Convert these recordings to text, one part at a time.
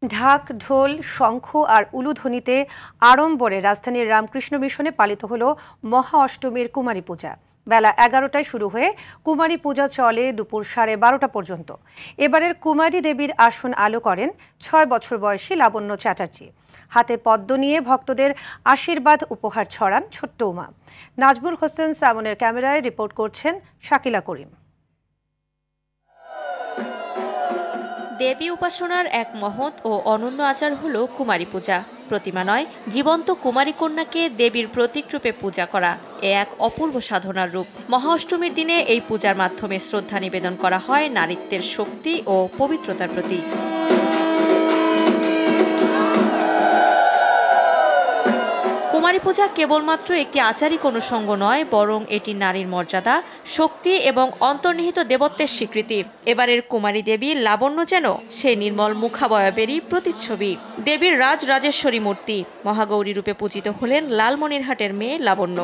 ঢাক, ঢোল, শঙ্খ আর উলুধ্বনিতে আড়ম্বরে রাজধানীর রামকৃষ্ণ মিশনে পালিত হল মহা অষ্টমীর কুমারী পূজা। বেলা ১১টায় শুরু হয়ে কুমারী পূজা চলে দুপুর 12:30 পর্যন্ত। এবারের কুমারী দেবীর আসন আলো করেন ৬ বছর বয়সী লাবণ্য চ্যাটার্জি। হাতে পদ্ম নিয়ে ভক্তদের আশীর্বাদ উপহার ছড়ান ছোট্ট উমা। নাজমুল হোসেন সামনের ক্যামেরায় রিপোর্ট করছেন শাকিলা করিম। দেবী উপাসনার এক মহৎ ও অনন্য আচার হল কুমারী পূজা। প্রতিমা নয়, জীবন্ত কুমারী কন্যাকে দেবীর প্রতীক রূপে পূজা করা এ এক অপূর্ব সাধনার রূপ। মহা অষ্টমীর দিনে এই পূজার মাধ্যমে শ্রদ্ধা নিবেদন করা হয় নারীত্বের শক্তি ও পবিত্রতার প্রতি। কুমারী পূজা কেবলমাত্র একটি আচারিক অনুষঙ্গ নয়, বরং এটি নারীর মর্যাদা, শক্তি এবং অন্তর্নিহিত দেবত্বের স্বীকৃতি। এবারের কুমারী দেবী লাবণ্য যেন সেই নির্মল মুখাবয়বেরই প্রতিচ্ছবি। দেবীর রাজরাজেশ্বরী মূর্তি মহাগৌরী রূপে পূজিত হলেন লালমনিরহাটের মেয়ে লাবণ্য।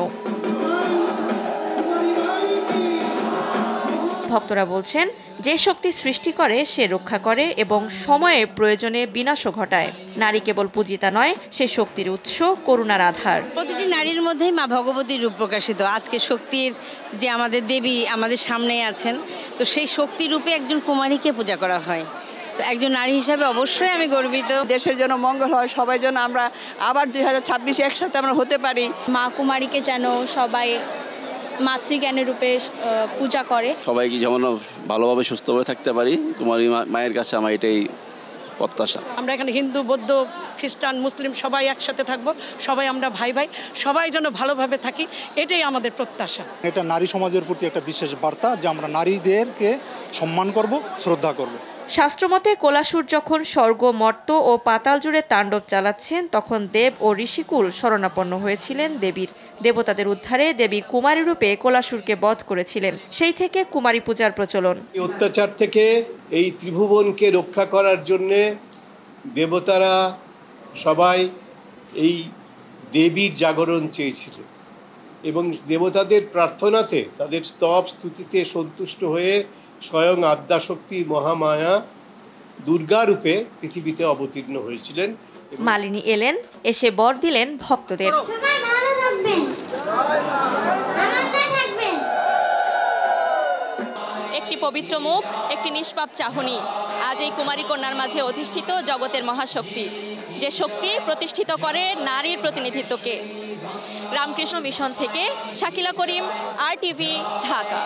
ভক্তরা বলছেন, যে শক্তি সৃষ্টি করে সে রক্ষা করে এবং সময়ের প্রয়োজনে বিনাশও ঘটায়। নারী কেবল পূজিতা নয়, সে শক্তির উৎস, করুণার আধার। প্রতিটি নারীর মধ্যেই মা ভগবতীর রূপ প্রকাশিত। আজকে শক্তির যে আমাদের দেবী আমাদের সামনে আছেন, তো সেই শক্তি রূপে একজন কুমারীকে পূজা করা হয়। তো একজন নারী হিসাবে অবশ্যই আমি গর্বিত। দেশের জন্য মঙ্গল হয়, সবাই যেন আমরা আবার 2026 একসাথে আমরা হতে পারি। মা কুমারীকে যেন সবাই মাতৃজ্ঞানের রূপে পূজা করে। সবাইকে যেমন ভালোভাবে সুস্থভাবে থাকতে পারি, কুমারী মায়ের কাছে আমার এটাই প্রত্যাশা। আমরা এখানে হিন্দু, বৌদ্ধ, খ্রিস্টান, মুসলিম সবাই একসাথে থাকবো, সবাই আমরা ভাই ভাই, সবাই যেন ভালোভাবে থাকি, এটাই আমাদের প্রত্যাশা। এটা নারী সমাজের প্রতি একটা বিশেষ বার্তা যে আমরা নারীদেরকে সম্মান করব, শ্রদ্ধা করব। শাস্ত্রমতে কোলাসুর যখন স্বর্গ, মর্ত ও পাতাল জুড়ে তাণ্ডব চালাচ্ছেন, তখন দেব ও ঋষিকুল শরণাপন্ন হয়েছিলেন দেবীর। দেবতাদের উদ্ধারে দেবী কুমারী রূপে কোলাসুরকে বধ করেছিলেন। সেই থেকে কুমারী পূজার প্রচলন। অত্যাচার থেকে এই ত্রিভুবনকে রক্ষা করার জন্যে দেবতারা সবাই এই দেবীর জাগরণ চেয়েছিলেন এবং দেবতাদের প্রার্থনাতে, তাদের স্তব স্তুতিতে সন্তুষ্ট হয়ে স্বয়ং আদ্যাশক্তি মহামায়া দুর্গা রূপে পৃথিবীতে অবতীর্ণ হয়েছিলেন। মালিনী এলেন, এসে বর দিলেন ভক্তদের। একটি পবিত্র মুখ, একটি নিষ্পাপ চাহনি, আজ এই কুমারী কন্যার মাঝে অধিষ্ঠিত জগতের মহাশক্তি, যে শক্তি প্রতিষ্ঠিত করে নারীর প্রতিনিধিত্বকে। রামকৃষ্ণ মিশন থেকে শাকিলা করিম, RTV, ঢাকা।